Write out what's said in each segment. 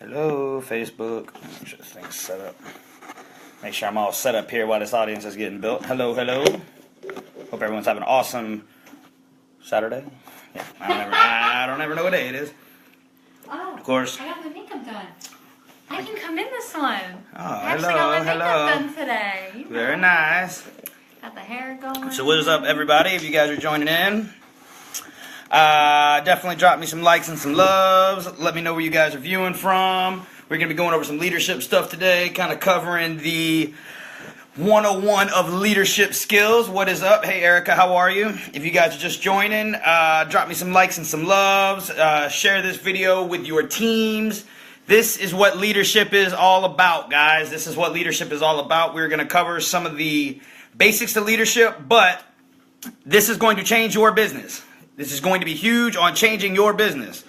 Hello, Facebook. Make sure this thing's set up. Make sure I'm all set up here while this audience is getting built. Hello, hello. Hope everyone's having an awesome Saturday. Yeah, I don't ever know what day it is. Oh, of course. I got my makeup done. I can come in this one. Oh, I actually got my makeup done today. Very nice. Got the hair going. So what is up, everybody? If you guys are joining in, definitely drop me some likes and some loves. Let me know where you guys are viewing from. We're going to be going over some leadership stuff today, kind of covering the 101 of leadership skills. What is up? Hey, Erica, how are you? If you guys are just joining, drop me some likes and some loves. Share this video with your teams. This is what leadership is all about, guys. This is what leadership is all about. We're going to cover some of the basics to leadership, but this is going to change your business. This is going to be huge on changing your business.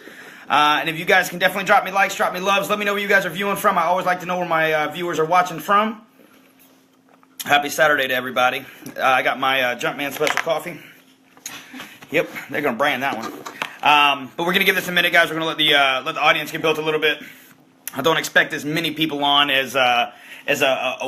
And if you guys can definitely drop me likes, drop me loves. Let me know where you guys are viewing from. I always like to know where my viewers are watching from. Happy Saturday to everybody. I got my Jumpman special coffee. Yep, they're going to brand that one. But we're going to give this a minute, guys. We're going to let the audience get built a little bit. I don't expect as many people on as a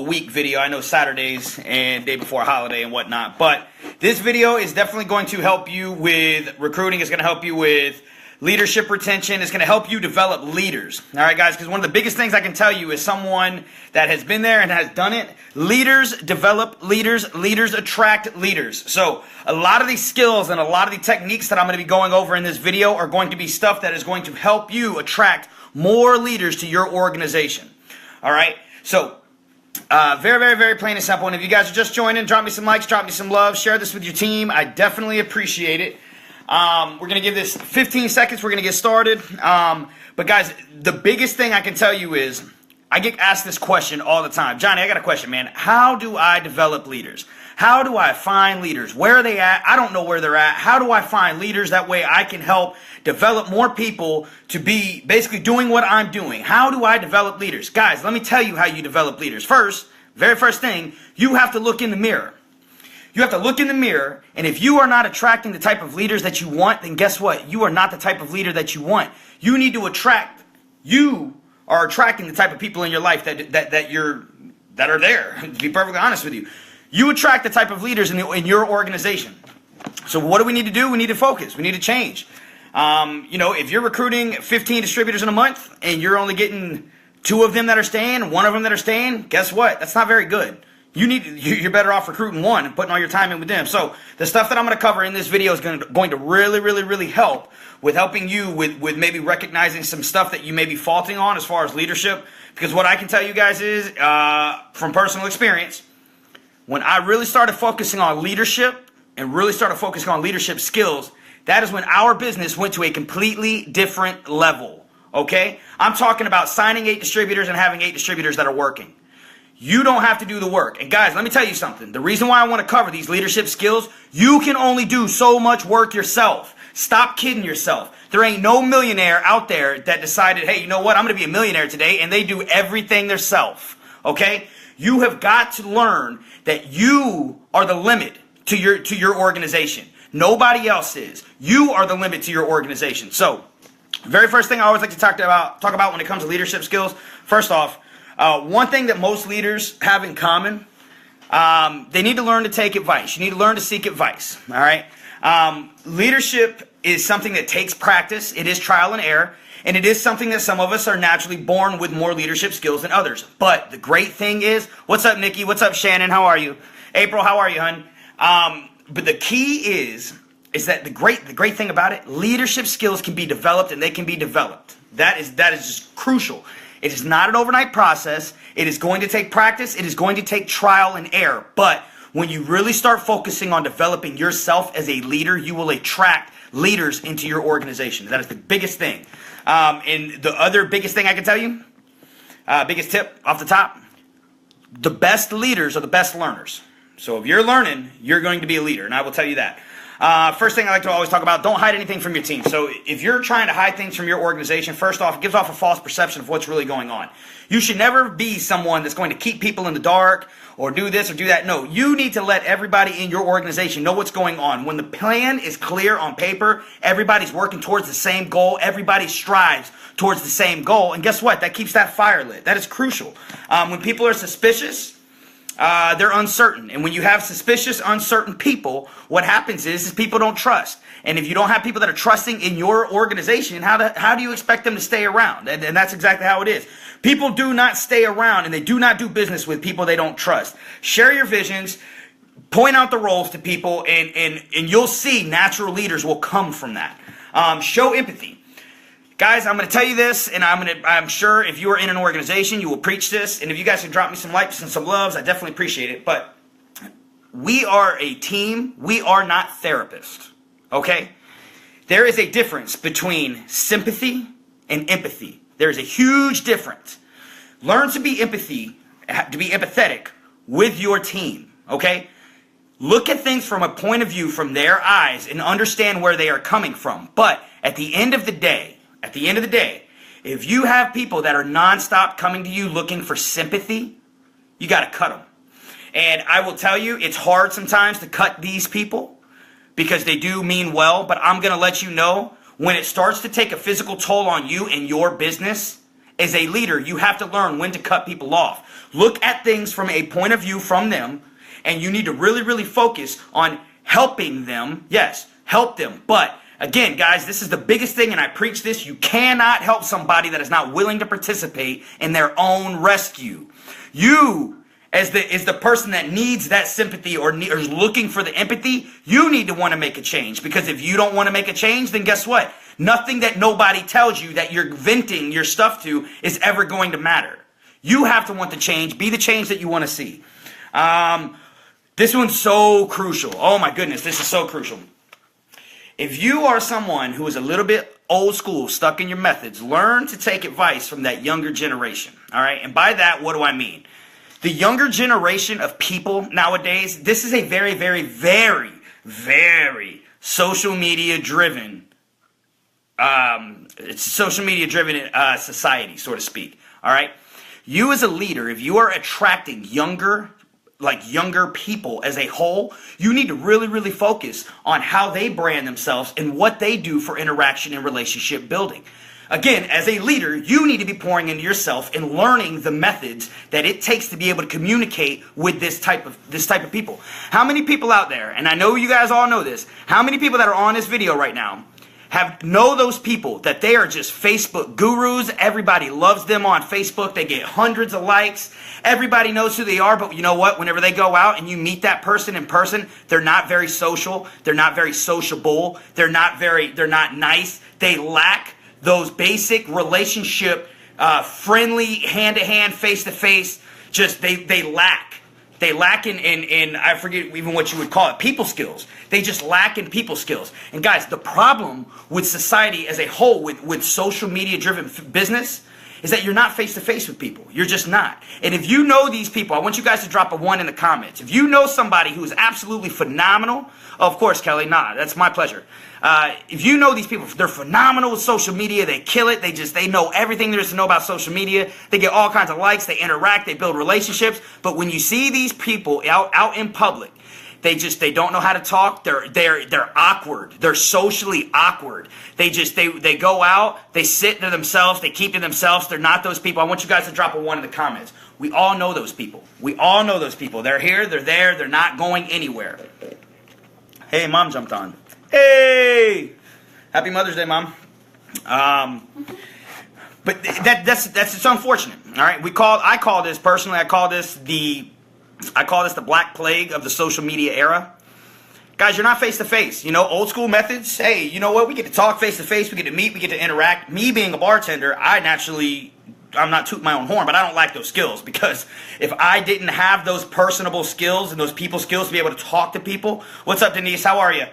week video. I know Saturdays and day before a holiday and whatnot. But this video is definitely going to help you with recruiting. It's going to help you with leadership retention. It's going to help you develop leaders. All right, guys, because one of the biggest things I can tell you is someone that has been there and has done it. Leaders develop leaders. Leaders attract leaders. So a lot of these skills and a lot of the techniques that I'm going to be going over in this video are going to be stuff that is going to help you attract more leaders to your organization. All right, so very, very, very plain and simple. And if you guys are just joining, drop me some likes, drop me some love, share this with your team. I definitely appreciate it. We're going to give this 15 seconds. We're going to get started. But guys, the biggest thing I can tell you is I get asked this question all the time. Johnny, I got a question, man. How do I develop leaders? How do I find leaders? Where are they at? I don't know where they're at. How do I find leaders? That way I can help develop more people to be basically doing what I'm doing. How do I develop leaders? Guys, let me tell you how you develop leaders. First, very first thing, you have to look in the mirror. You have to look in the mirror, and if you are not attracting the type of leaders that you want, then guess what? You are not the type of leader that you want. You need to attract. You are attracting the type of people in your life that are there. To be perfectly honest with you, you attract the type of leaders in your organization. So what do we need to do? We need to focus. We need to change. If you're recruiting 15 distributors in a month and you're only getting 2 of them that are staying, 1 of them that are staying, guess what? That's not very good. You're better off recruiting 1 and putting all your time in with them. So the stuff that I'm going to cover in this video is going to really, really, really help with helping you with maybe recognizing some stuff that you may be faulting on as far as leadership. Because what I can tell you guys is, from personal experience, when I really started focusing on leadership and really started focusing on leadership skills, that is when our business went to a completely different level. Okay? I'm talking about signing 8 distributors and having 8 distributors that are working. You don't have to do the work. And guys, let me tell you something. The reason why I want to cover these leadership skills, you can only do so much work yourself. Stop kidding yourself. There ain't no millionaire out there that decided, hey, you know what? I'm going to be a millionaire today, and they do everything themselves. Okay? You have got to learn that you are the limit to your organization. Nobody else is. You are the limit to your organization. So, very first thing I always like to talk about when it comes to leadership skills, first off, one thing that most leaders have in common, they need to learn to take advice. You need to learn to seek advice, all right? Leadership is something that takes practice. It is trial and error, and it is something that some of us are naturally born with more leadership skills than others. But the great thing is, what's up, Nikki? What's up, Shannon? How are you? April, how are you, hun? But the key is that the great thing about it, leadership skills can be developed, and they can be developed. That is just crucial. It is not an overnight process. It is going to take practice. It is going to take trial and error. But when you really start focusing on developing yourself as a leader, you will attract leaders into your organization. That is the biggest thing. And the other biggest thing I can tell you, biggest tip off the top, the best leaders are the best learners. So if you're learning, you're going to be a leader, and I will tell you that. First thing I like to always talk about, don't hide anything from your team. So if you're trying to hide things from your organization, first off, it gives off a false perception of what's really going on. You should never be someone that's going to keep people in the dark or do this or do that. No, you need to let everybody in your organization know what's going on. When the plan is clear on paper, everybody's working towards the same goal. Everybody strives towards the same goal. And guess what? That keeps that fire lit. That is crucial. When people are suspicious, they're uncertain. And when you have suspicious, uncertain people, what happens is people don't trust. And if you don't have people that are trusting in your organization, how do you expect them to stay around? And that's exactly how it is. People do not stay around and they do not do business with people they don't trust. Share your visions, point out the roles to people, and you'll see natural leaders will come from that. Show empathy. Guys, I'm going to tell you this, and I'm sure if you are in an organization, you will preach this. And if you guys can drop me some likes and some loves, I definitely appreciate it. But we are a team. We are not therapists. Okay? There is a difference between sympathy and empathy. There is a huge difference. Learn to be empathetic with your team. Okay? Look at things from a point of view from their eyes and understand where they are coming from. But at the end of the day, if you have people that are nonstop coming to you looking for sympathy, you got to cut them. And I will tell you, it's hard sometimes to cut these people because they do mean well, but I'm going to let you know, when it starts to take a physical toll on you and your business, as a leader, you have to learn when to cut people off. Look at things from a point of view from them, and you need to really, really focus on helping them. Yes, help them. But again, guys, this is the biggest thing, and I preach this. You cannot help somebody that is not willing to participate in their own rescue. You, as the person that needs that sympathy or is looking for the empathy, you need to want to make a change. Because if you don't want to make a change, then guess what? Nothing that nobody tells you that you're venting your stuff to is ever going to matter. You have to want the change. Be the change that you want to see. This one's so crucial. Oh my goodness, this is so crucial. If you are someone who is a little bit old school, stuck in your methods, learn to take advice from that younger generation. All right? And by that, what do I mean? The younger generation of people nowadays, this is a very, very, very, very social media driven, society, so to speak. All right? You as a leader, if you are attracting younger people as a whole, you need to really, really focus on how they brand themselves and what they do for interaction and relationship building. Again, as a leader, you need to be pouring into yourself and learning the methods that it takes to be able to communicate with this type of people. How many people out there, and I know you guys all know this, how many people that are on this video right now know those people that they are just Facebook gurus? Everybody loves them on Facebook. They get hundreds of likes. Everybody knows who they are, but you know what? Whenever they go out and you meet that person in person, they're not very social. They're not very sociable. They're not nice. They lack those basic relationship, friendly, hand-to-hand, face-to-face. Just they lack. They lack in I forget even what you would call it, people skills. They just lack in people skills. And guys, the problem with society as a whole, with social media driven business, is that you're not face-to-face with people. You're just not. And if you know these people, I want you guys to drop a 1 in the comments. If you know somebody who is absolutely phenomenal, of course, Kelly, that's my pleasure. If you know these people, they're phenomenal with social media. They kill it. They know everything there is to know about social media. They get all kinds of likes. They interact. They build relationships. But when you see these people out in public, they don't know how to talk. They're awkward. They're socially awkward. They go out, they sit to themselves, they keep to themselves. They're not those people. I want you guys to drop a 1 in the comments. We all know those people. We all know those people. They're here, they're there, they're not going anywhere. Hey, Mom jumped on. Hey! Happy Mother's Day, Mom. But that's it's unfortunate. All right? I call this the Black Plague of the social media era. Guys, you're not face-to-face. You know, old school methods. Hey, you know what? We get to talk face-to-face. We get to meet. We get to interact. Me being a bartender, I'm not tooting my own horn, but I don't lack those skills. Because if I didn't have those personable skills and those people skills to be able to talk to people. What's up, Denise? How are you?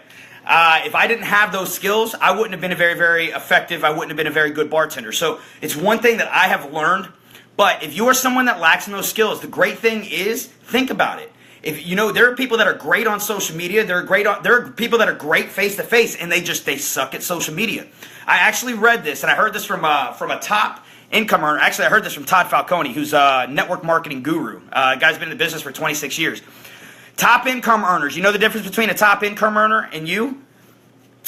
If I didn't have those skills, I wouldn't have been a very, very effective. I wouldn't have been a very good bartender. So it's one thing that I have learned. But if you are someone that lacks in those skills, the great thing is, think about it. if you know, there are people that are great on social media. There are people that are great face to face, and they suck at social media. I actually read this, and I heard this from a top income earner. Actually, I heard this from Todd Falcone, who's a network marketing guru. Guy's been in the business for 26 years. Top income earners. You know the difference between a top income earner and you?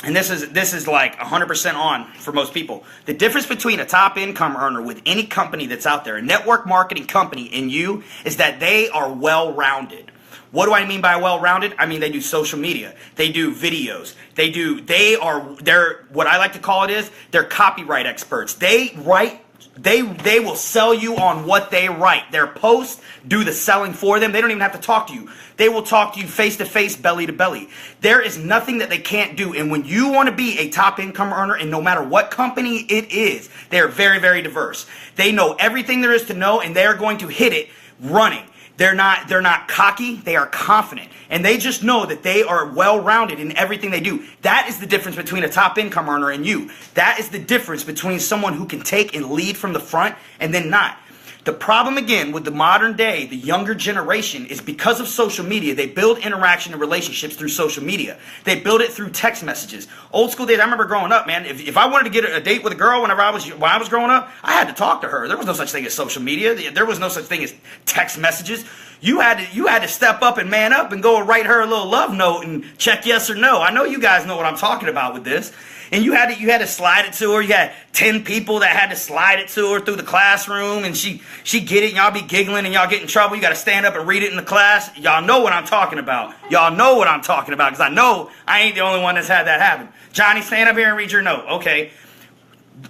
And this is like 100% on for most people. The difference between a top income earner with any company that's out there, a network marketing company, and you, is that they are well-rounded. What do I mean by well-rounded? I mean they do social media, they do videos, they're what I like to call it is they're copyright experts. They will sell you on what they write. Their posts do the selling for them. They don't even have to talk to you. They will talk to you face to face, belly to belly. There is nothing that they can't do. And when you want to be a top income earner, and no matter what company it is, they're very, very diverse. They know everything there is to know, and they are going to hit it running. They're not cocky, they are confident. And they just know that they are well-rounded in everything they do. That is the difference between a top income earner and you. That is the difference between someone who can take and lead from the front and then not. The problem, again, with the modern day, the younger generation, is because of social media. They build interaction and relationships through social media. They build it through text messages. Old school days, I remember growing up, man, if I wanted to get a date with a girl when I was growing up, I had to talk to her. There was no such thing as social media. There was no such thing as text messages. You had to step up and man up and go and write her a little love note and check yes or no. I know you guys know what I'm talking about with this. And you had to slide it to her. You had 10 people that had to slide it to her through the classroom, and she get it, and y'all be giggling, and y'all get in trouble. You got to stand up and read it in the class. Y'all know what I'm talking about. Y'all know what I'm talking about, because I know I ain't the only one that's had that happen. Johnny, stand up here and read your note. Okay.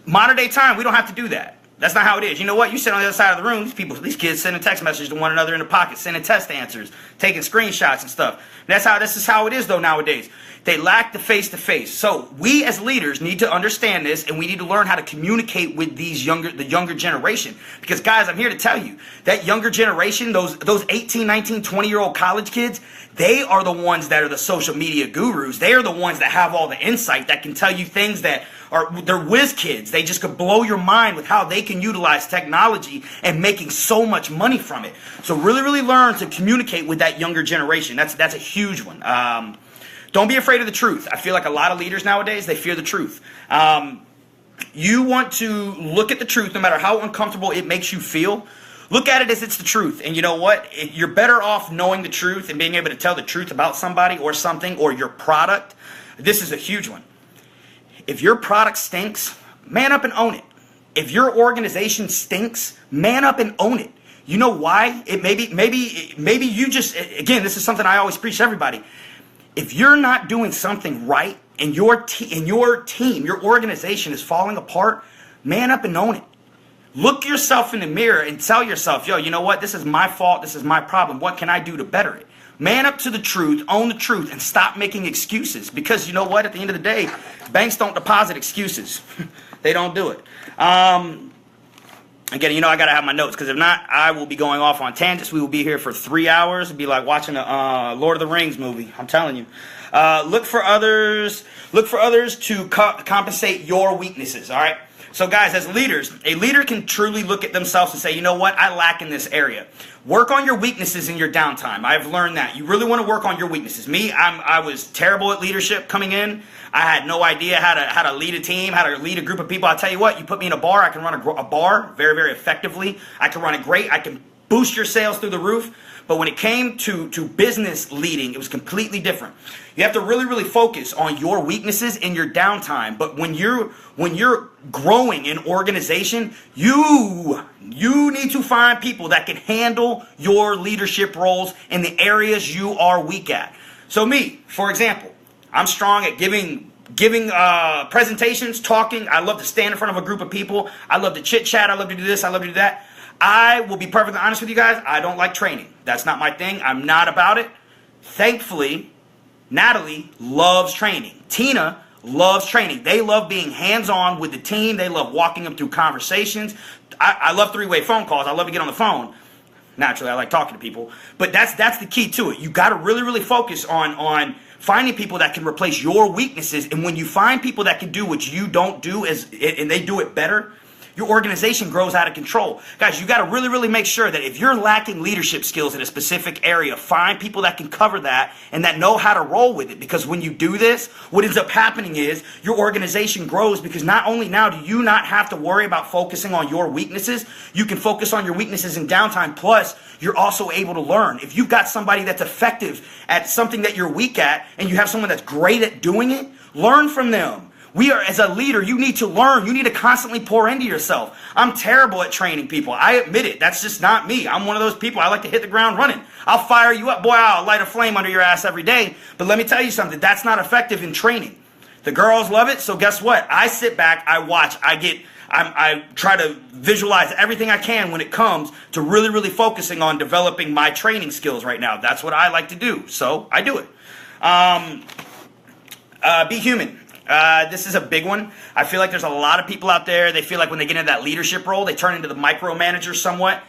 Modern day time, we don't have to do that. That's not how it is. You know what? You sit on the other side of the room, these kids sending text messages to one another in the pocket, sending test answers, taking screenshots and stuff. This is how it is, though, nowadays. They lack the face-to-face. So we as leaders need to understand this, and we need to learn how to communicate with the younger generation. Because, guys, I'm here to tell you, that younger generation, those 18, 19, 20-year-old college kids, they are the ones that are the social media gurus. They are the ones that have all the insight, that can tell you things that they're whiz kids. They just could blow your mind with how they can utilize technology and making so much money from it. So really, really learn to communicate with that younger generation. That's a huge one. Don't be afraid of the truth. I feel like a lot of leaders nowadays, they fear the truth. You want to look at the truth no matter how uncomfortable it makes you feel. Look at it as it's the truth. And you know what? You're better off knowing the truth and being able to tell the truth about somebody or something or your product. This is a huge one. If your product stinks, man up and own it. If your organization stinks, man up and own it. You know why? Maybe you just, again, this is something I always preach to everybody. If you're not doing something right and your team, your organization is falling apart, man up and own it. Look yourself in the mirror and tell yourself, yo, you know what? This is my fault. This is my problem. What can I do to better it? Man up to the truth, own the truth, and stop making excuses. Because you know what? At the end of the day, banks don't deposit excuses. They don't do it. Again, you know I got to have my notes, because if not, I will be going off on tangents. We will be here for 3 hours. It'll be like watching a Lord of the Rings movie. I'm telling you. Look for others to compensate your weaknesses, all right? So guys, as leaders, a leader can truly look at themselves and say, you know what, I lack in this area. Work on your weaknesses in your downtime. I've learned that. You really want to work on your weaknesses. Me, I was terrible at leadership coming in. I had no idea how to lead a team, how to lead a group of people. I'll tell you what, you put me in a bar, I can run a bar very, very effectively. I can run it great. I can boost your sales through the roof. But when it came to business leading, it was completely different. You have to really, really focus on your weaknesses in your downtime. But when you're growing an organization, you need to find people that can handle your leadership roles in the areas you are weak at. So me, for example, I'm strong at giving presentations, talking. I love to stand in front of a group of people. I love to chit chat. I love to do this. I love to do that. I will be perfectly honest with you guys. I don't like training. That's not my thing. I'm not about it. Thankfully, Natalie loves training. Tina loves training. They love being hands-on with the team. They love walking them through conversations. I love three-way phone calls. I love to get on the phone. Naturally, I like talking to people. But that's the key to it. You got to really, really focus on finding people that can replace your weaknesses. And when you find people that can do what you don't do and they do it better, your organization grows out of control. Guys, you got to really, really make sure that if you're lacking leadership skills in a specific area, find people that can cover that and that know how to roll with it. Because when you do this, what ends up happening is your organization grows, because not only now do you not have to worry about focusing on your weaknesses, you can focus on your weaknesses in downtime. Plus, you're also able to learn. If you've got somebody that's effective at something that you're weak at, and you have someone that's great at doing it, learn from them. As a leader, you need to learn. You need to constantly pour into yourself. I'm terrible at training people. I admit it. That's just not me. I'm one of those people. I like to hit the ground running. I'll fire you up. Boy, I'll light a flame under your ass every day. But let me tell you something. That's not effective in training. The girls love it. So guess what? I sit back. I watch. I try to visualize everything I can when it comes to really, really focusing on developing my training skills right now. That's what I like to do. So I do it. Be human. This is a big one. I feel like there's a lot of people out there, they feel like when they get into that leadership role, they turn into the micromanager somewhat.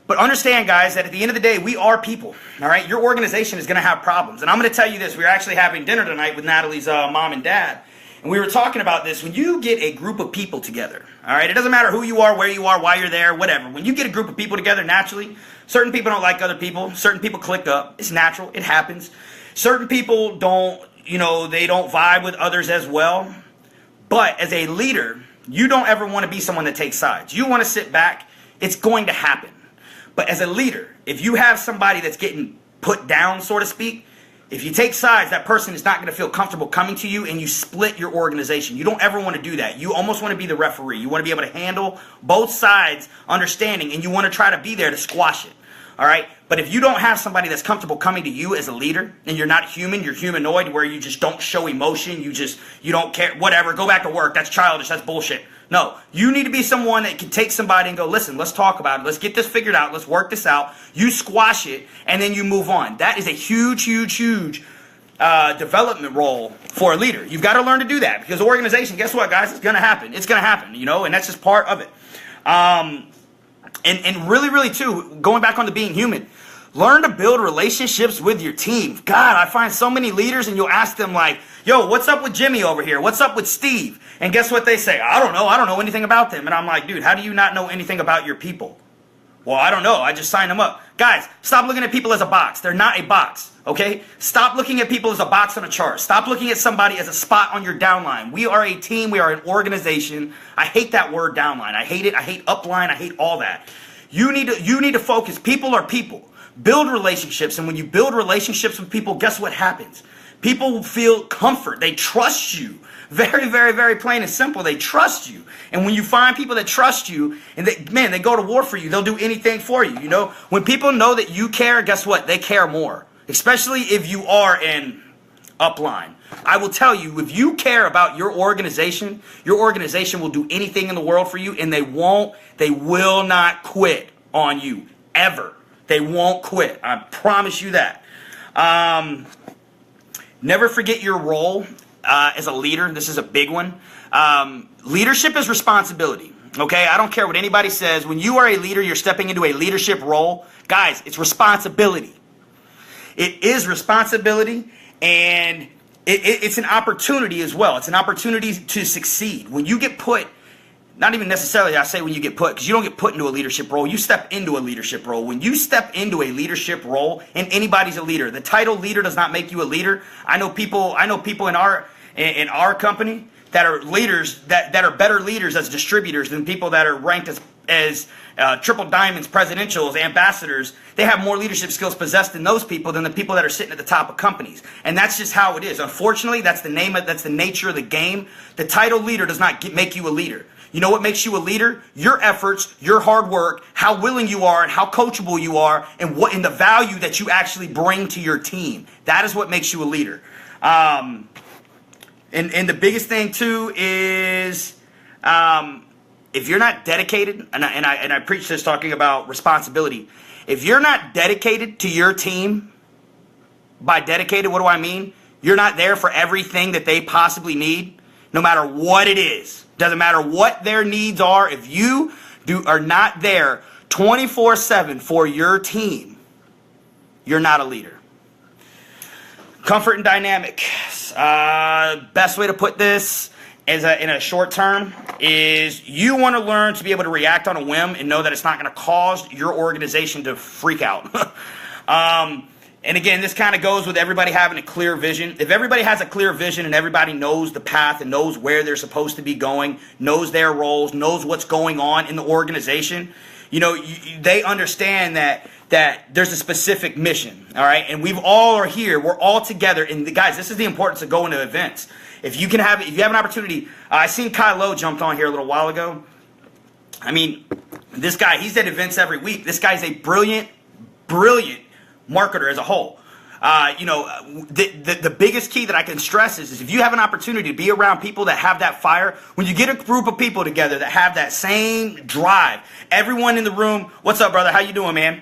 But understand, guys, that at the end of the day, we are people, all right? Your organization is going to have problems. And I'm going to tell you this. We were actually having dinner tonight with Natalie's mom and dad. And we were talking about this. When you get a group of people together, all right, it doesn't matter who you are, where you are, why you're there, whatever. When you get a group of people together, naturally, certain people don't like other people. Certain people click up. It's natural. It happens. Certain people don't, they don't vibe with others as well. But as a leader, you don't ever want to be someone that takes sides. You want to sit back. It's going to happen. But as a leader, if you have somebody that's getting put down, so to speak, if you take sides, that person is not going to feel comfortable coming to you, and you split your organization. You don't ever want to do that. You almost want to be the referee. You want to be able to handle both sides, understanding, and you want to try to be there to squash it. All right? But if you don't have somebody that's comfortable coming to you as a leader, and you're not human, you're humanoid, where you just don't show emotion, you don't care, whatever, go back to work, that's childish, that's bullshit. No, you need to be someone that can take somebody and go, listen, let's talk about it, let's get this figured out, let's work this out, you squash it, and then you move on. That is a huge, huge, huge development role for a leader. You've got to learn to do that, because the organization, guess what, guys, it's going to happen. It's going to happen, and that's just part of it. And really, really, too, going back on to being human, learn to build relationships with your team. God, I find so many leaders, and you'll ask them like, yo, what's up with Jimmy over here? What's up with Steve? And guess what they say? I don't know anything about them. And I'm like, dude, how do you not know anything about your people? Well, I don't know. I just signed them up. Guys, stop looking at people as a box. They're not a box, okay? Stop looking at people as a box on a chart. Stop looking at somebody as a spot on your downline. We are a team. We are an organization. I hate that word downline. I hate it. I hate upline. I hate all that. You need to focus. People are people. Build relationships. And when you build relationships with people, guess what happens? People feel comfort. They trust you. Very, very, very plain and simple. They trust you. And when you find people that trust you, and they go to war for you. They'll do anything for you. When people know that you care, guess what? They care more. Especially if you are an upline. I will tell you, if you care about your organization will do anything in the world for you, and they will not quit on you. Ever. They won't quit. I promise you that. Never forget your role as a leader. This is a big one. Leadership is responsibility. Okay? I don't care what anybody says. When you are a leader, you're stepping into a leadership role. Guys, it's responsibility. It is responsibility, and it's an opportunity as well. It's an opportunity to succeed. When you get put, not even necessarily I say when you get put, because you don't get put into a leadership role. You step into a leadership role. When you step into a leadership role, and anybody's a leader, the title leader does not make you a leader. I know people in our company that are leaders that are better leaders as distributors than people that are ranked as triple diamonds, presidentials, ambassadors. They have more leadership skills possessed in those people than the people that are sitting at the top of companies. And that's just how it is. Unfortunately, that's the nature of the game. The title leader does not make you a leader. You know what makes you a leader? Your efforts, your hard work, how willing you are, and how coachable you are, and the value that you actually bring to your team. That is what makes you a leader. And the biggest thing too is if you're not dedicated, and I preach this talking about responsibility. If you're not dedicated to your team, by dedicated, what do I mean? You're not there for everything that they possibly need, no matter what it is. Doesn't matter what their needs are. If you are not there 24/7 for your team, you're not a leader. Comfort and dynamic. Best way to put this, in a short term is you want to learn to be able to react on a whim and know that it's not going to cause your organization to freak out. And again, this kind of goes with everybody having a clear vision. If everybody has a clear vision and everybody knows the path and knows where they're supposed to be going, knows their roles, knows what's going on in the organization, you know, they understand that there's a specific mission, all right? And we're all together. And guys, this is the importance of going to events. If you have an opportunity, I seen Kai Lo jumped on here a little while ago. I mean, this guy, he's at events every week. This guy's a brilliant marketer as a whole. The biggest key that I can stress is if you have an opportunity to be around people that have that fire, when you get a group of people together that have that same drive, everyone in the room, what's up, brother? How you doing, man?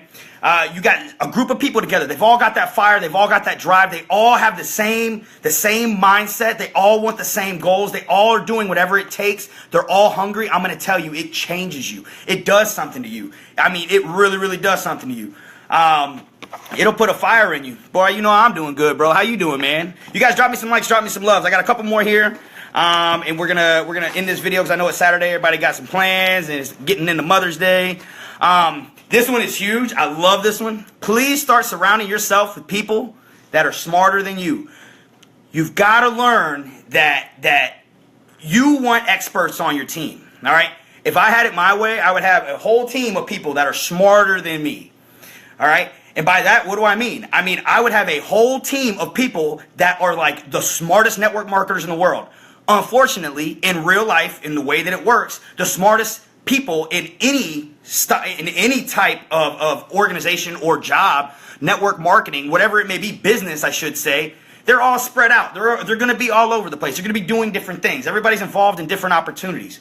You got a group of people together. They've all got that fire. They've all got that drive. They all have the same mindset. They all want the same goals. They all are doing whatever it takes. They're all hungry. I'm going to tell you, it changes you. It does something to you. I mean, it really, really does something to you. It'll put a fire in you. Boy, you know I'm doing good, bro. How you doing, man? You guys drop me some likes, drop me some loves. I got a couple more here. And we're gonna end this video because I know it's Saturday. Everybody got some plans and it's getting into Mother's Day. This one is huge. I love this one. Please start surrounding yourself with people that are smarter than you. You've got to learn that you want experts on your team. All right. If I had it my way, I would have a whole team of people that are smarter than me. All right. And by that, what do I mean? I mean, I would have a whole team of people that are like the smartest network marketers in the world. Unfortunately, in real life, in the way that it works, the smartest people in any type of organization or job, network marketing, whatever it may be, business, I should say, they're all spread out. They're going to be all over the place. They're going to be doing different things. Everybody's involved in different opportunities.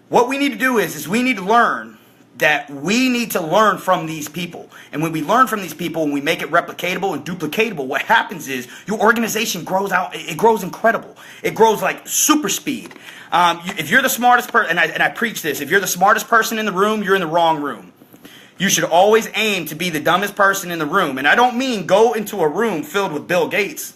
What we need to do is we need to learn that we need to learn from these people. And when we learn from these people and we make it replicatable and duplicatable, what happens is your organization grows out. It grows incredible. It grows like super speed. If you're the smartest person, and I preach this, if you're the smartest person in the room, you're in the wrong room. You should always aim to be the dumbest person in the room. And I don't mean go into a room filled with Bill Gates.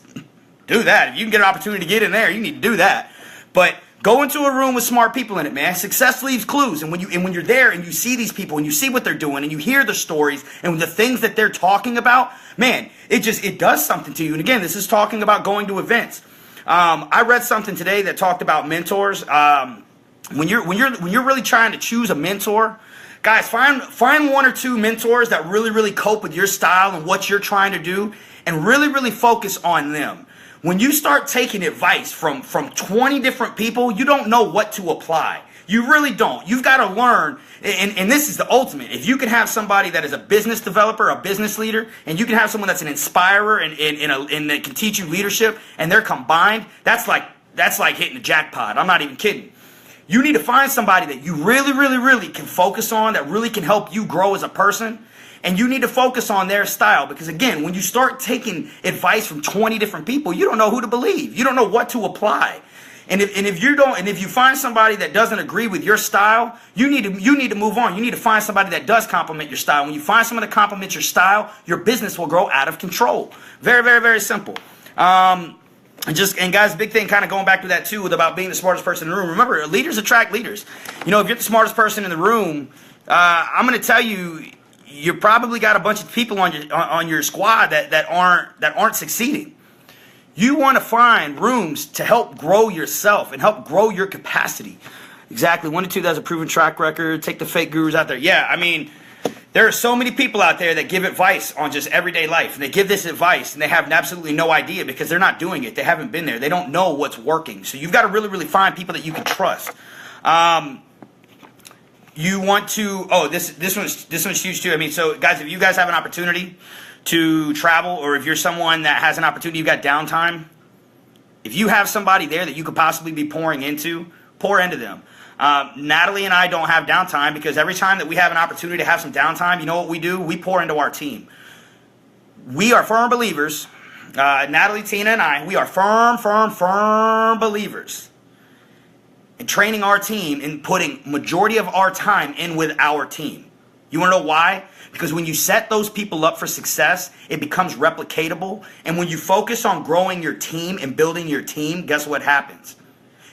Do that. If you can get an opportunity to get in there, you need to do that. But go into a room with smart people in it, man. Success leaves clues. And when you're there and you see these people and you see what they're doing and you hear the stories and the things that they're talking about, man, it does something to you. And again, this is talking about going to events. I read something today that talked about mentors. When you're really trying to choose a mentor, guys, find one or two mentors that really, really cope with your style and what you're trying to do, and really, really focus on them. When you start taking advice from 20 different people, you don't know what to apply. You really don't. You've got to learn, and this is the ultimate. If you can have somebody that is a business developer, a business leader, and you can have someone that's an inspirer and that can teach you leadership, and they're combined, that's like hitting the jackpot. I'm not even kidding. You need to find somebody that you really, really, really can focus on, that really can help you grow as a person. And you need to focus on their style, because again, when you start taking advice from 20 different people, you don't know who to believe. You don't know what to apply. And if you find somebody that doesn't agree with your style, you need to move on. You need to find somebody that does complement your style. When you find someone that complements your style, your business will grow out of control. Very, very, very simple. And guys, big thing kind of going back to that too, about being the smartest person in the room. Remember, leaders attract leaders. You know, if you're the smartest person in the room, I'm going to tell you, you probably got a bunch of people on your squad that aren't succeeding. You want to find rooms to help grow yourself and help grow your capacity. Exactly. 1 to 2, that's a proven track record. Take the fake gurus out there. Yeah, I mean, there are so many people out there that give advice on just everyday life. And they give this advice and they have absolutely no idea because they're not doing it. They haven't been there. They don't know what's working. So you've got to really, really find people that you can trust. You want to, this one's huge too. I mean, so guys, if you guys have an opportunity to travel, or if you're someone that has an opportunity, you've got downtime, if you have somebody there that you could possibly be pouring into, pour into them. Natalie and I don't have downtime because every time that we have an opportunity to have some downtime, you know what we do? We pour into our team. We are firm believers. Natalie, Tina, and I, we are firm believers in training our team and putting majority of our time in with our team. You want to know why? Because when you set those people up for success, it becomes replicatable. And when you focus on growing your team and building your team, guess what happens?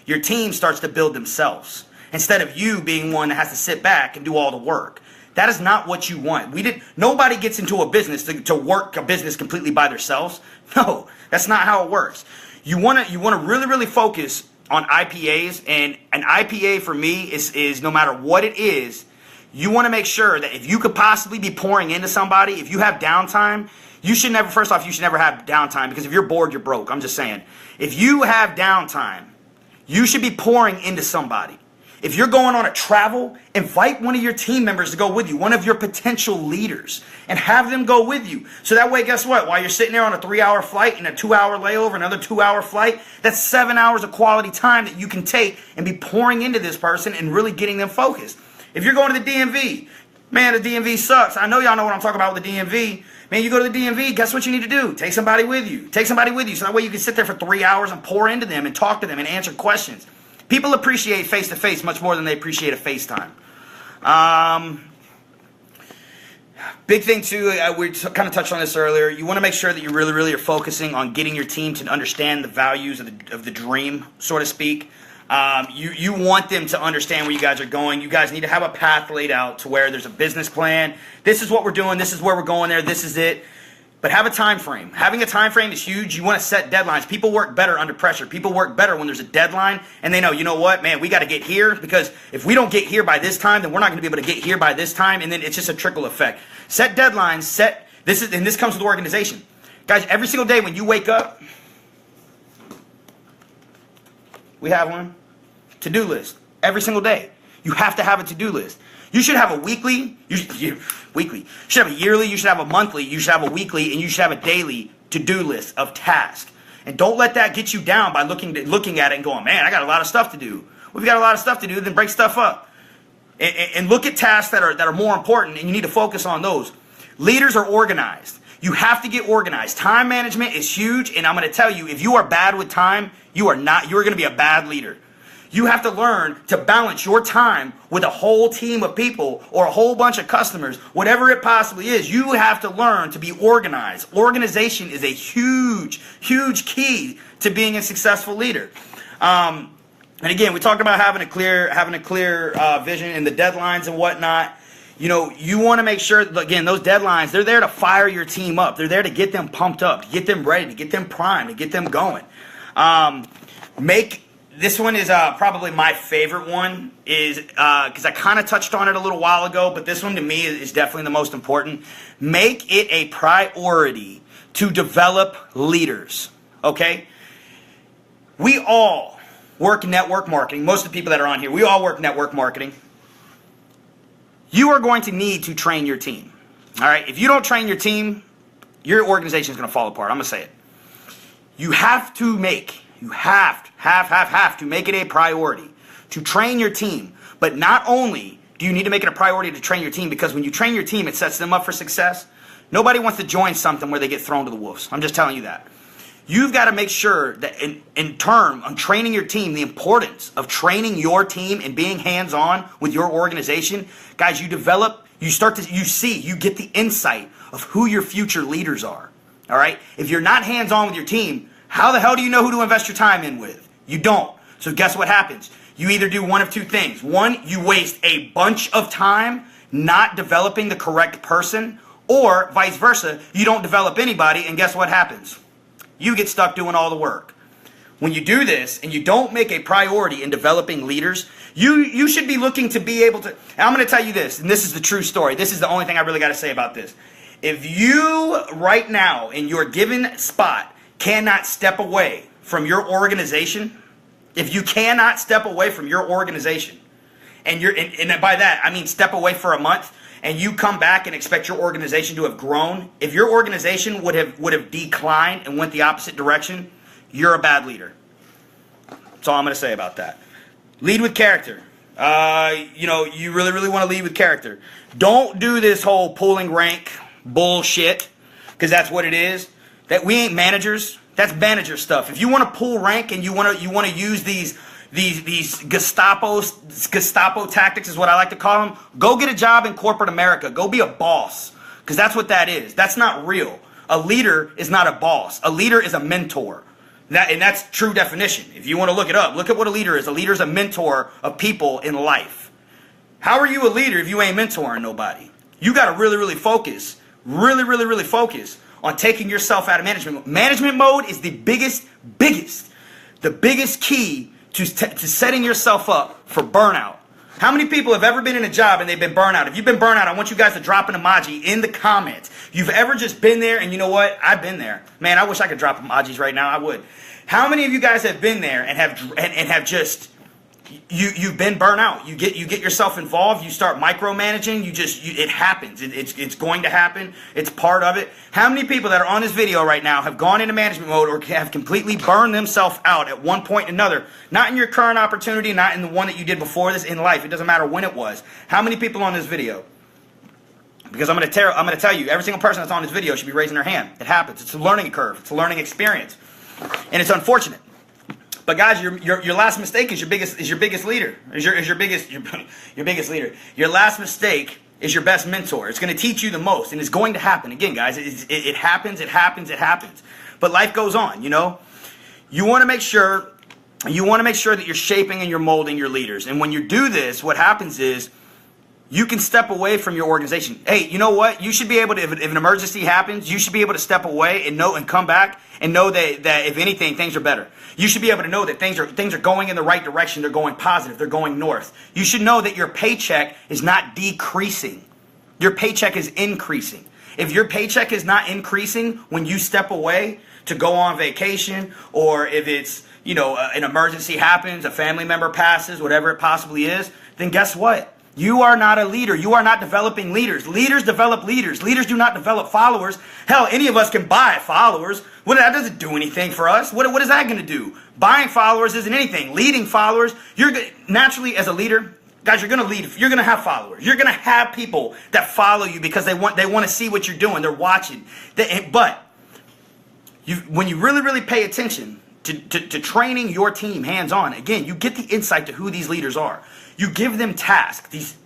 your team starts to build themselves instead of you being one that has to sit back and do all the work. That is not what you want. Nobody gets into a business to work a business completely by themselves. No, that's not how it works. You want to really, really focus on IPAs, and an IPA for me is no matter what it is, you want to make sure that if you could possibly be pouring into somebody, if you have downtime, first off, you should never have downtime, because if you're bored, you're broke. I'm just saying. If you have downtime, you should be pouring into somebody. If you're going on a travel, invite one of your team members to go with you, one of your potential leaders, and have them go with you. So that way, guess what? While you're sitting there on a 3-hour flight and a 2-hour layover, another 2-hour flight, that's 7 hours of quality time that you can take and be pouring into this person and really getting them focused. If you're going to the DMV, man, the DMV sucks. I know y'all know what I'm talking about with the DMV. Man, you go to the DMV, guess what you need to do? Take somebody with you. Take somebody with you so that way you can sit there for 3 hours and pour into them and talk to them and answer questions. People appreciate face-to-face much more than they appreciate a FaceTime. Big thing, too, we kind of touched on this earlier. You want to make sure that you really, really are focusing on getting your team to understand the values of the dream, so to speak. You want them to understand where you guys are going. You guys need to have a path laid out to where there's a business plan. This is what we're doing. This is where we're going there. This is it. But have a time frame. Having a time frame is huge. You want to set deadlines. People work better under pressure. People work better when there's a deadline and they know, you know what, man, we got to get here, because if we don't get here by this time, then we're not going to be able to get here by this time, and then it's just a trickle effect. Set deadlines. And this comes with organization. Guys, every single day when you wake up, we have one. To-do list. Every single day. You have to have a to-do list. You should have a weekly, you should have a yearly, you should have a monthly, you should have a weekly, and you should have a daily to-do list of tasks. And don't let that get you down by looking at it and going, man, I got a lot of stuff to do. Well, if you got a lot of stuff to do, then break stuff up. And look at tasks that are more important, and you need to focus on those. Leaders are organized. You have to get organized. Time management is huge, and I'm going to tell you, if you are bad with time, you are going to be a bad leader. You have to learn to balance your time with a whole team of people or a whole bunch of customers, whatever it possibly is. You have to learn to be organized. Organization is a huge, huge key to being a successful leader. And again, we talked about having a clear vision and the deadlines and whatnot. You know, you want to make sure, again, those deadlines, they're there to fire your team up. They're there to get them pumped up, to get them ready, to get them primed, to get them going. This one is probably my favorite one, is because I kind of touched on it a little while ago, but this one to me is definitely the most important. Make it a priority to develop leaders, okay? We all work network marketing. Most of the people that are on here, we all work network marketing. You are going to need to train your team, all right? If you don't train your team, your organization is going to fall apart. I'm going to say it. You have to make it a priority to train your team. But not only do you need to make it a priority to train your team, because when you train your team, it sets them up for success. Nobody wants to join something where they get thrown to the wolves. I'm just telling you that. You've got to make sure that in term on training your team, the importance of training your team and being hands-on with your organization, guys, you get the insight of who your future leaders are. All right? If you're not hands-on with your team, how the hell do you know who to invest your time in with? You don't. So guess what happens? You either do one of two things. One, you waste a bunch of time not developing the correct person, or vice versa, you don't develop anybody, and guess what happens? You get stuck doing all the work. When you do this and you don't make a priority in developing leaders, you should be looking to be able to, and I'm going to tell you this, and this is the true story. This is the only thing I really got to say about this. If you right now in your given spot cannot step away from your organization, if you cannot step away from your organization, and by that I mean step away for a month, and you come back and expect your organization to have grown, if your organization would have declined and went the opposite direction, you're a bad leader. That's all I'm going to say about that. Lead with character. You really, really want to lead with character. Don't do this whole pulling rank bullshit, because that's what it is. That we ain't managers. That's manager stuff. If you want to pull rank and you want to use these Gestapo tactics is what I like to call them, go get a job in corporate America. Go be a boss, because that's what that is. That's not real. A leader is not a boss. A leader is a mentor. And that's true definition. If you want to look it up, look at what a leader is. A leader is a mentor of people in life. How are you a leader if you ain't mentoring nobody? You got to really, really focus. Really focus on taking yourself out of management mode. Management mode is the biggest key to setting yourself up for burnout. How many people have ever been in a job and they've been burnt out? If you've been burnt out, I want you guys to drop an emoji in the comments. You've ever just been there, and you know what? I've been there. Man, I wish I could drop emojis right now. I would. How many of you guys have been there and have just you've been burnt out? You get yourself involved. You start micromanaging. It happens. It's going to happen. It's part of it. How many people that are on this video right now have gone into management mode or have completely burned themselves out at one point or another? Not in your current opportunity, not in the one that you did before this, in life. It doesn't matter when it was. How many people on this video? Because I'm going to tell you, every single person that's on this video should be raising their hand. It happens. It's a learning curve. It's a learning experience, and it's unfortunate. But guys, your last mistake is your biggest leader. Is your biggest leader. Your last mistake is your best mentor. It's going to teach you the most, and it's going to happen. Again, guys, it happens. But life goes on. You know, you want to make sure that you're shaping and you're molding your leaders. And when you do this, what happens is you can step away from your organization. Hey, you know what? You should be able to, if an emergency happens, you should be able to step away and come back and know that if anything, things are better. You should be able to know that things are going in the right direction. They're going positive. They're going north. You should know that your paycheck is not decreasing. Your paycheck is increasing. If your paycheck is not increasing when you step away to go on vacation, or if it's, an emergency happens, a family member passes, whatever it possibly is, then guess what? You are not a leader. You are not developing leaders. Leaders develop leaders. Leaders do not develop followers. Hell, any of us can buy followers. That doesn't do anything for us. What is that going to do? Buying followers isn't anything. Leading followers, naturally as a leader, guys, you're going to lead. You're going to have followers. You're going to have people that follow you because they want to see what you're doing. They're watching. But when you really, really pay attention to training your team hands-on, again, you get the insight to who these leaders are. You give them tasks.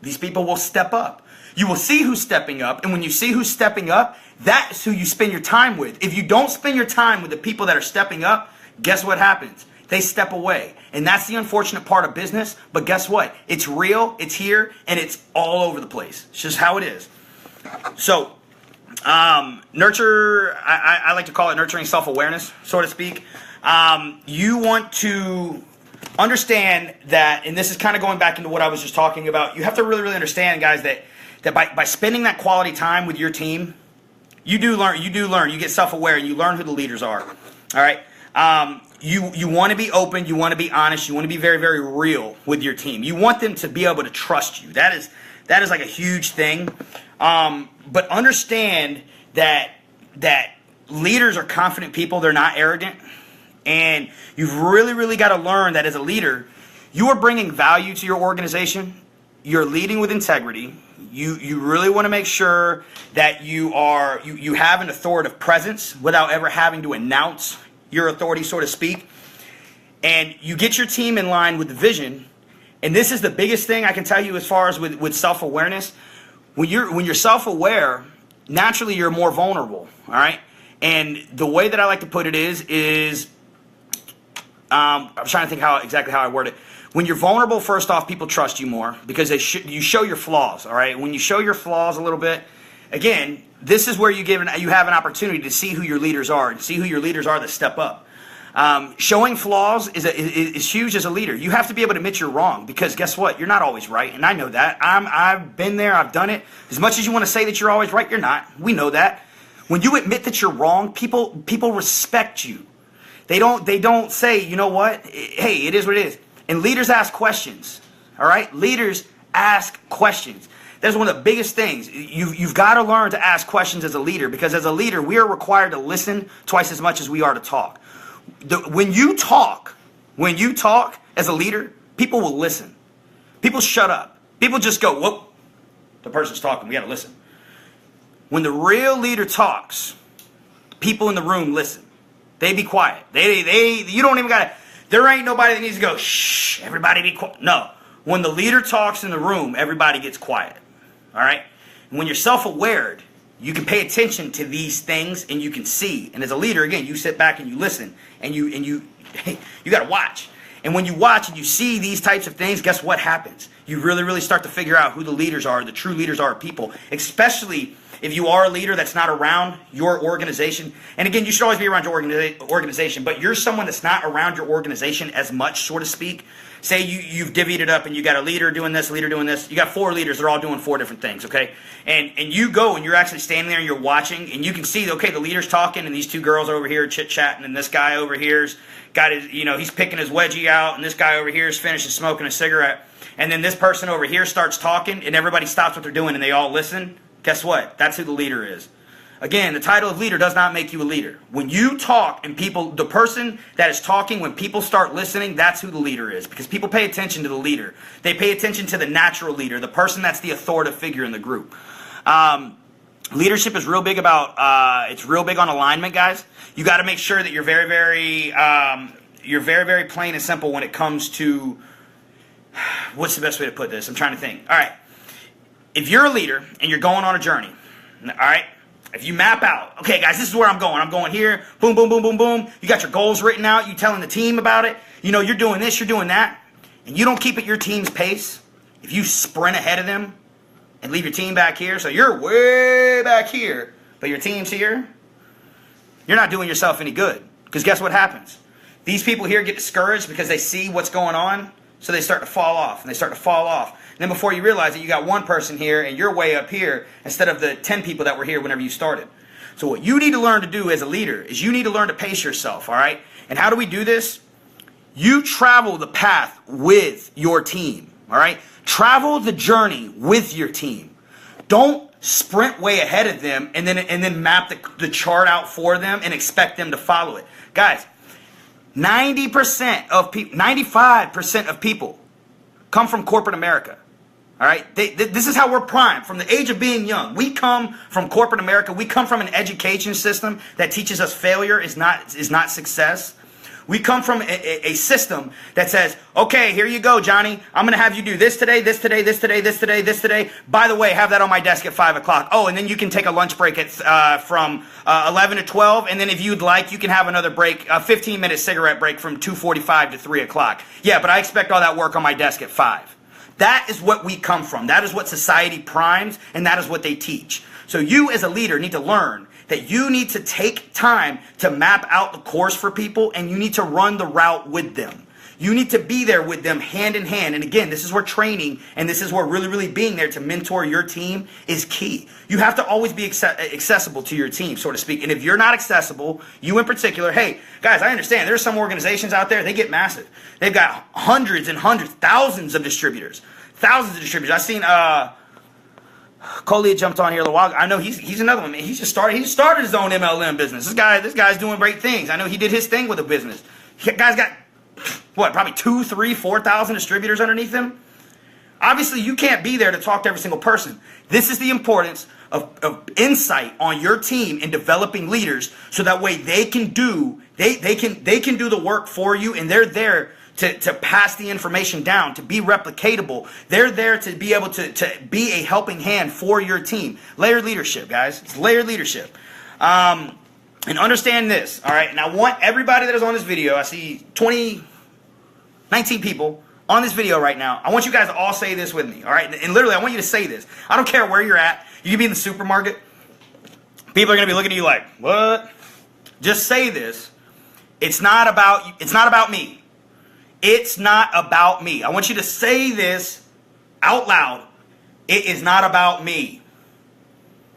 These people will step up. You will see who's stepping up, and when you see who's stepping up, that's who you spend your time with. If you don't spend your time with the people that are stepping up, guess what happens? They step away. And that's the unfortunate part of business, but guess what? It's real, it's here, and it's all over the place. It's just how it is. So, nurture, I like to call it nurturing self-awareness, so to speak. You want to understand that, and this is kind of going back into what I was just talking about, you have to really, really understand, guys, that by spending that quality time with your team, you do learn, you get self-aware, and you learn who the leaders are. All right? You want to be open, you want to be honest, you want to be very, very real with your team. You want them to be able to trust you. That is like a huge thing. But understand that leaders are confident people, they're not arrogant. And you've really, really got to learn that as a leader, you are bringing value to your organization. You're leading with integrity. You really want to make sure that you have an authoritative presence without ever having to announce your authority, so to speak. And you get your team in line with the vision. And this is the biggest thing I can tell you as far as with self-awareness. When you're self-aware, naturally you're more vulnerable. All right. And the way that I like to put it is I'm trying to think exactly how I word it. When you're vulnerable, first off, people trust you more because you show your flaws. All right. When you show your flaws a little bit, again, this is where you have an opportunity to see who your leaders are and see who your leaders are that step up. Showing flaws is huge as a leader. You have to be able to admit you're wrong because guess what? You're not always right, and I know that. I've been there. I've done it. As much as you want to say that you're always right, you're not. We know that. When you admit that you're wrong, people respect you. They don't say, you know what? Hey, it is what it is. And leaders ask questions. All right? Leaders ask questions. That's one of the biggest things. You've got to learn to ask questions as a leader because as a leader, we are required to listen twice as much as we are to talk. When you talk as a leader, people will listen. People shut up. People just go, whoop, the person's talking. We got to listen. When the real leader talks, people in the room listen. They be quiet. You don't even got to, there ain't nobody that needs to go, shh, everybody be quiet. No. When the leader talks in the room, everybody gets quiet. All right? And when you're self-aware, you can pay attention to these things and you can see. And as a leader, again, you sit back and you listen and you got to watch. And when you watch and you see these types of things, guess what happens? You really start to figure out who the leaders are, the true leaders are of people, especially if you are a leader that's not around your organization. And again, you should always be around your organization, but you're someone that's not around your organization as much, so to speak. Say you've divvied it up and you got a leader doing this, a leader doing this. You got 4 leaders. They're all doing 4 different things, okay? And you go and you're actually standing there and you're watching and you can see, okay, the leader's talking and these 2 girls over here chit-chatting and this guy over here's got his, he's picking his wedgie out and this guy over here is finishing smoking a cigarette. And then this person over here starts talking and everybody stops what they're doing and they all listen. Guess what? That's who the leader is. Again, the title of leader does not make you a leader. When you talk and the person that is talking, when people start listening, that's who the leader is. Because people pay attention to the leader. They pay attention to the natural leader, the person that's the authoritative figure in the group. Leadership is real big about, it's real big on alignment, guys. You got to make sure that you're very plain and simple when it comes to, what's the best way to put this? I'm trying to think. All right. If you're a leader and you're going on a journey, all right, if you map out, okay, guys, this is where I'm going. I'm going here, boom, boom, boom, boom, boom. You got your goals written out. You telling the team about it. You're doing this, you're doing that. And you don't keep at your team's pace. If you sprint ahead of them and leave your team back here, so you're way back here, but your team's here, you're not doing yourself any good. Because guess what happens? These people here get discouraged because they see what's going on, so they start to fall off, and they start to fall off. And then before you realize it, you got one person here, and you're way up here, instead of the 10 people that were here whenever you started. So what you need to learn to do as a leader is you need to learn to pace yourself, all right? And how do we do this? You travel the path with your team, all right? Travel the journey with your team. Don't sprint way ahead of them and then map the chart out for them and expect them to follow it. Guys, 90% of people, 95% of people come from corporate America. All right, this is how we're primed from the age of being young. We come from corporate America. We come from an education system that teaches us failure is not success. We come from a system that says, okay, here you go, Johnny. I'm going to have you do this today, this today, this today, this today, this today. By the way, have that on my desk at 5 o'clock. Oh, and then you can take a lunch break from 11 to 12. And then if you'd like, you can have another break, a 15-minute cigarette break from 2:45 to 3 o'clock. Yeah, but I expect all that work on my desk at 5. That is what we come from. That is what society primes, and that is what they teach. So you as a leader need to learn that you need to take time to map out the course for people, and you need to run the route with them. You need to be there with them hand in hand. And again, this is where training and this is where really being there to mentor your team is key. You have to always be accessible to your team, so to speak. And if you're not accessible, you in particular, hey, guys, I understand there's some organizations out there, they get massive. They've got hundreds and hundreds, thousands of distributors. Thousands of distributors. I've seen Coley jumped on here a little while ago. I know he's another one, man. He started his own MLM business. This guy's doing great things. I know he did his thing with a business. Guy's got what, probably 2,000, 3,000, 4,000 distributors underneath him. Obviously, you can't be there to talk to every single person. This is the importance of insight on your team and developing leaders, so that way they can do the work for you, and they're there to pass the information down, to be replicatable. They're there to be able to be a helping hand for your team. Layered leadership, guys. It's layered leadership. And understand this, all right? And I want everybody that is on this video, I see 19 people on this video right now. I want you guys to all say this with me, all right? And literally, I want you to say this. I don't care where you're at. You can be in the supermarket. People are going to be looking at you like, what? Just say this. It's not about me. It's not about me. I want you to say this out loud. It is not about me.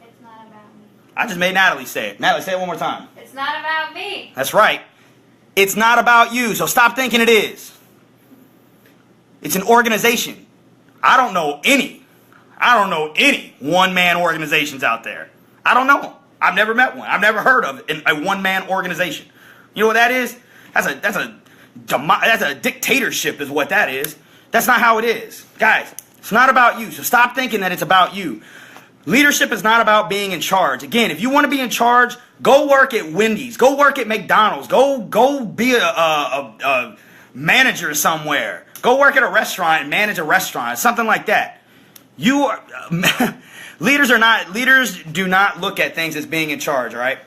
It's not about me. I just made Natalie say it. Natalie, say it one more time. It's not about me. That's right. It's not about you, so stop thinking it is. It's an organization. I don't know any one-man organizations out there. I don't know them. I've never met one. I've never heard of a one-man organization. You know what that is? That's a dictatorship is what that is. That's not how it is. Guys, it's not about you, so stop thinking that it's about you. Leadership is not about being in charge. Again, if you want to be in charge, go work at Wendy's. Go work at McDonald's. Go be a manager somewhere. Go work at a restaurant and manage a restaurant. Something like that. You are, leaders do not look at things as being in charge, all right?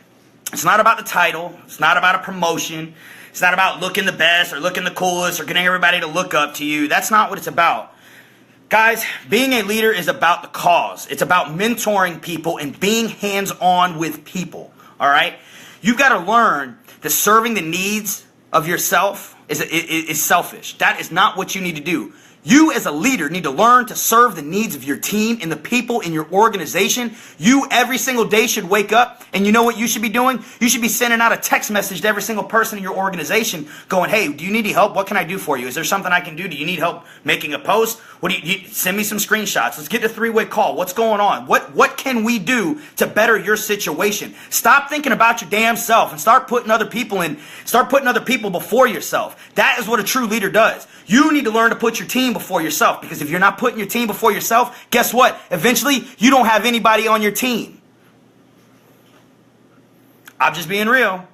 It's not about the title. It's not about a promotion. It's not about looking the best or looking the coolest or getting everybody to look up to you. That's not what it's about. Guys, being a leader is about the cause. It's about mentoring people and being hands-on with people, all right? You've got to learn that serving the needs of yourself is selfish. That is not what you need to do. You as a leader need to learn to serve the needs of your team and the people in your organization. You every single day should wake up, and you know what you should be doing? You should be sending out a text message to every single person in your organization going, hey, do you need any help? What can I do for you? Is there something I can do? Do you need help making a post? What do you send me some screenshots? Let's get a three-way call. What's going on? What can we do to better your situation? Stop thinking about your damn self and start putting other people before yourself. That is what a true leader does. You need to learn to put your team before yourself, because if you're not putting your team before yourself, guess what? Eventually, you don't have anybody on your team. I'm just being real.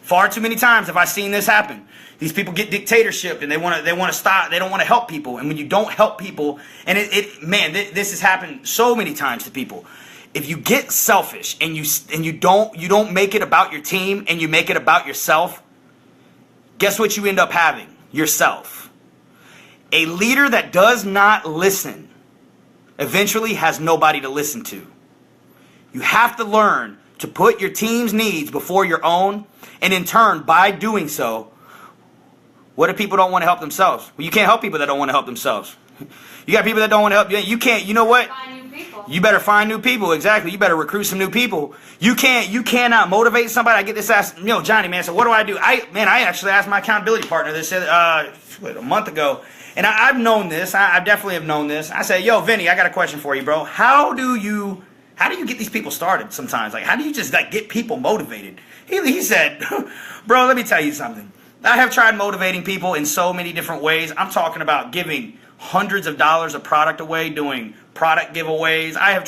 Far too many times have I seen this happen. These people get dictatorship and they want to stop. They don't want to help people. And when you don't help people, and this has happened so many times to people. If you get selfish and you don't make it about your team and you make it about yourself, guess what you end up having? Yourself. A leader that does not listen eventually has nobody to listen to. You have to learn to put your team's needs before your own, and in turn, by doing so, what if people don't want to help themselves? Well, you can't help people that don't want to help themselves. You got people that don't want to help you. You can't, you know what? Find new people. You better find new people. Exactly. You better recruit some new people. You cannot motivate somebody. I get this asked, Johnny, man, so what do? I actually asked my accountability partner this a month ago. And I've known this. I definitely have known this. I said, yo, Vinny, I got a question for you, bro. How do you get these people started sometimes? Like, how do you just get people motivated? He said, bro, let me tell you something. I have tried motivating people in so many different ways. I'm talking about giving hundreds of dollars of product away, doing product giveaways. I have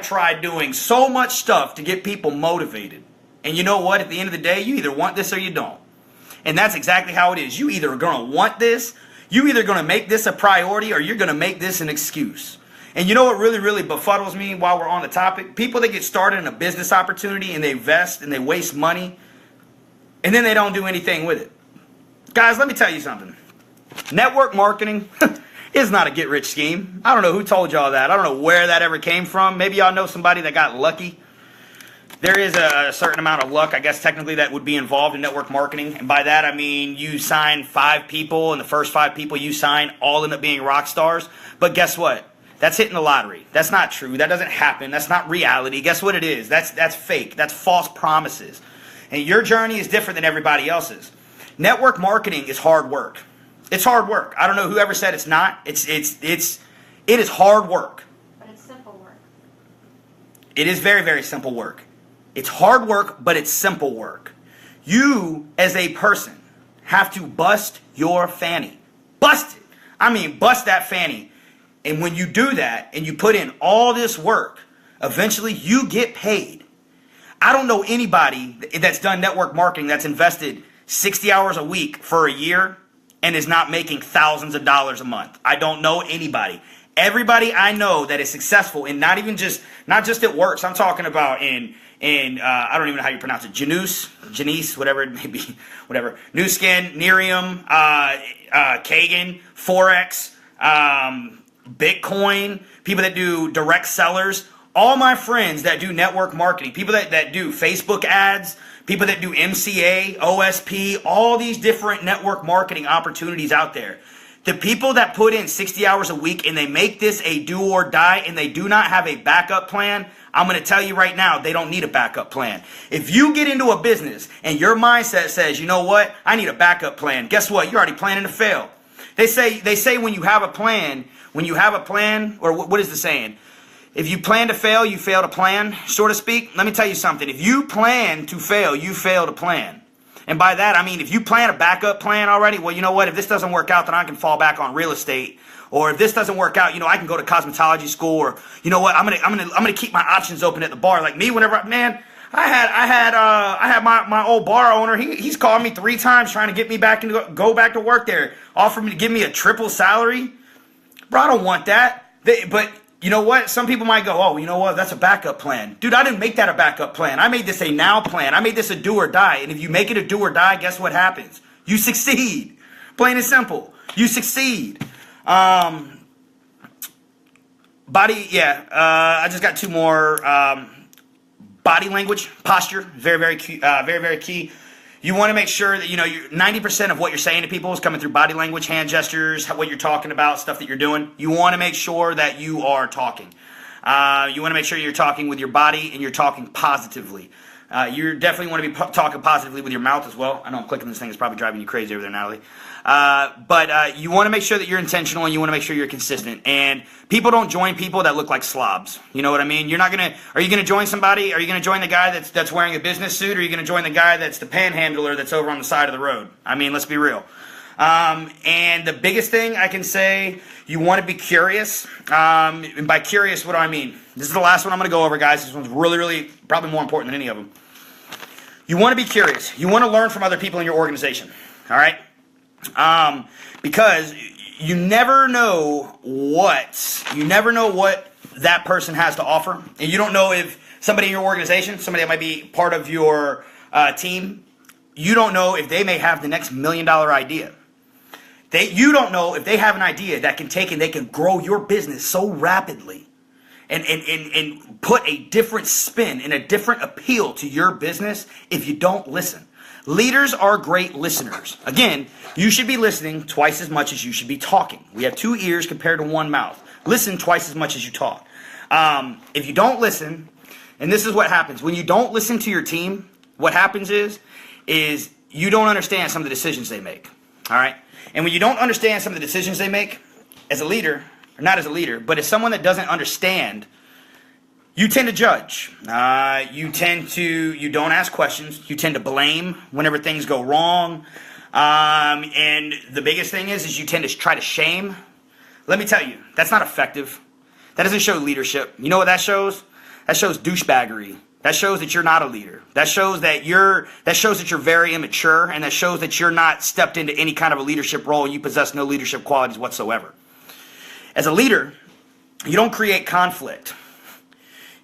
tried doing so much stuff to get people motivated. And you know what? At the end of the day, you either want this or you don't. And that's exactly how it is. You either are going to want this, you either going to make this a priority, or you're going to make this an excuse. And you know what really, really befuddles me while we're on the topic? People that get started in a business opportunity and they invest and they waste money, and then they don't do anything with it. Guys, let me tell you something. Network marketing is not a get-rich scheme. I don't know who told y'all that. I don't know where that ever came from. Maybe y'all know somebody that got lucky. There is a certain amount of luck, I guess, technically, that would be involved in network marketing. And by that, I mean you sign 5 people, and the first 5 people you sign all end up being rock stars. But guess what? That's hitting the lottery. That's not true. That doesn't happen. That's not reality. Guess what it is? That's fake. That's false promises. And your journey is different than everybody else's. Network marketing is hard work. It's hard work. I don't know whoever said it's not. It is hard work. But it's simple work. It is very, very simple work. It's hard work, but it's simple work. You, as a person, have to bust your fanny. Bust it. I mean, bust that fanny. And when you do that and you put in all this work, eventually you get paid. I don't know anybody that's done network marketing that's invested 60 hours a week for a year and is not making thousands of dollars a month. I don't know anybody. Everybody I know that is successful, and not just at work. So I'm talking about in I don't even know how you pronounce it. Janice, whatever it may be, whatever. New Skin, Nerium, Kagan, Forex, Bitcoin, people that do direct sellers. All my friends that do network marketing, people that do Facebook ads, people that do MCA, OSP, all these different network marketing opportunities out there. The people that put in 60 hours a week and they make this a do or die and they do not have a backup plan, I'm going to tell you right now, they don't need a backup plan. If you get into a business and your mindset says, you know what, I need a backup plan, guess what? You're already planning to fail. They say when you have a plan, or what is the saying? If you plan to fail, you fail to plan, so to speak. Let me tell you something. If you plan to fail, you fail to plan. And by that, I mean, if you plan a backup plan already, well, you know what? If this doesn't work out, then I can fall back on real estate. Or if this doesn't work out, I can go to cosmetology school. Or you know what? I'm gonna keep my options open at the bar. Like me, whenever I had my old bar owner. He's called me 3 times trying to get me back and go back to work there. Offered me to give me a triple salary. Bro, I don't want that. But you know what? Some people might go, oh, you know what? That's a backup plan. Dude, I didn't make that a backup plan. I made this a now plan. I made this a do or die. And if you make it a do or die, guess what happens? You succeed. Plain and simple. You succeed. I just got two more. Body language, posture, very, very key. Very, very key. You want to make sure that, 90% of what you're saying to people is coming through body language, hand gestures, what you're talking about, stuff that you're doing. You want to make sure that you are talking. You want to make sure you're talking with your body and you're talking positively. You definitely want to be talking positively with your mouth as well. I know I'm clicking this thing. It's probably driving you crazy over there, Natalie. But you want to make sure that you're intentional and you want to make sure you're consistent. And people don't join people that look like slobs. You know what I mean? Are you going to join somebody? Are you going to join the guy that's wearing a business suit? Or are you going to join the guy that's the panhandler that's over on the side of the road? I mean, let's be real. And the biggest thing I can say, you want to be curious. And by curious, what do I mean? This is the last one I'm going to go over, guys. This one's really, really probably more important than any of them. You want to be curious. You want to learn from other people in your organization. All right? Because you never know what that person has to offer. And you don't know if somebody in your organization, somebody that might be part of your team, you don't know if they may have the next $1 million idea. You don't know if they have an idea that can take and they can grow your business so rapidly and put a different spin and a different appeal to your business if you don't listen. Leaders are great listeners. Again, you should be listening twice as much as you should be talking. We have 2 ears compared to 1 mouth. Listen twice as much as you talk. If you don't listen, and this is what happens. When you don't listen to your team, what happens is you don't understand some of the decisions they make. All right? And when you don't understand some of the decisions they make, as a leader, or not as a leader, but as someone that doesn't understand, you tend to judge. You don't ask questions. You tend to blame whenever things go wrong. And the biggest thing is you tend to try to shame. Let me tell you, that's not effective. That doesn't show leadership. You know what that shows? That shows douchebaggery. That shows that you're not a leader. That shows that you're very immature, and that shows that you're not stepped into any kind of a leadership role and you possess no leadership qualities whatsoever. As a leader, you don't create conflict.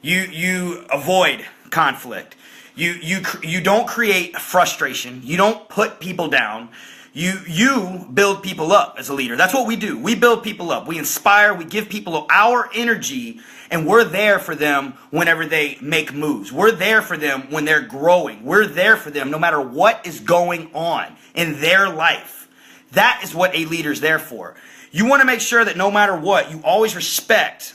You avoid conflict. You don't create frustration. You don't put people down. You build people up as a leader. That's what we do. We build people up. We inspire. We give people our energy, and we're there for them whenever they make moves. We're there for them when they're growing. We're there for them no matter what is going on in their life. That is what a leader's there for. You want to make sure that no matter what, you always respect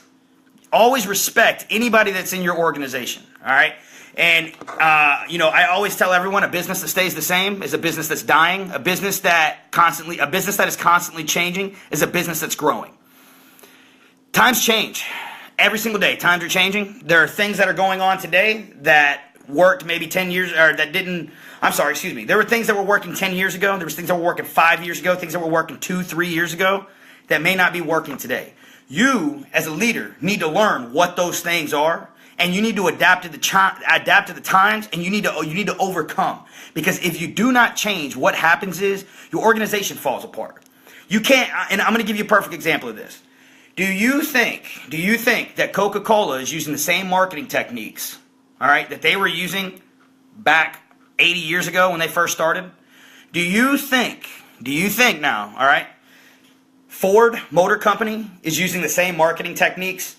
anybody that's in your organization. All right? And, I always tell everyone a business that stays the same is a business that's dying. A business that is constantly changing is a business that's growing. Times change. Every single day, times are changing. There are things that are going on today that worked maybe 10 years, or that didn't, There were things that were working 10 years ago. There was things that were working 5 years ago, things that were working 2-3 years ago that may not be working today. You, as a leader, need to learn what those things are, and you need to adapt to the times, and you need to overcome. Because if you do not change, what happens is your organization falls apart. You can't, and I'm going to give you a perfect example of this. Do you think that Coca-Cola is using the same marketing techniques, all right, that they were using back 80 years ago when they first started? Do you think now, all right, Ford Motor Company is using the same marketing techniques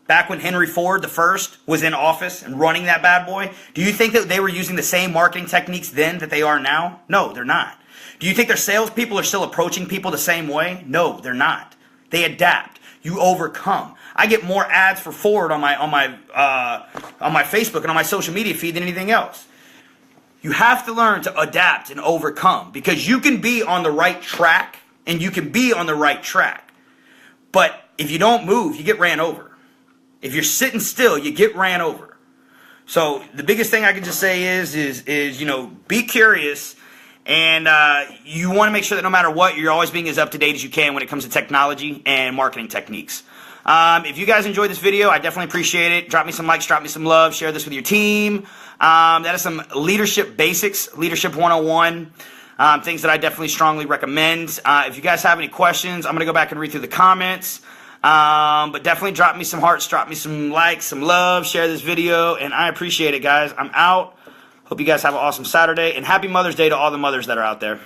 back when Henry Ford the first was in office and running that bad boy? Do you think that they were using the same marketing techniques then that they are now? No, they're not. Do you think their salespeople are still approaching people the same way? No, they're not. They adapt. You overcome. I get more ads for Ford on my Facebook and on my social media feed than anything else. You have to learn to adapt and overcome, because you can be on the right track and you can be on the right track. But if you don't move, you get ran over. If you're sitting still, you get ran over. So the biggest thing I can just say is be curious. And you want to make sure that no matter what, you're always being as up to date as you can when it comes to technology and marketing techniques. If you guys enjoyed this video, I definitely appreciate it. Drop me some likes, drop me some love, share this with your team. That is some leadership basics, leadership 101. Things that I definitely strongly recommend. If you guys have any questions, I'm going to go back and read through the comments. But definitely drop me some hearts, drop me some likes, some love, share this video, and I appreciate it, guys. I'm out. Hope you guys have an awesome Saturday, and happy Mother's Day to all the mothers that are out there.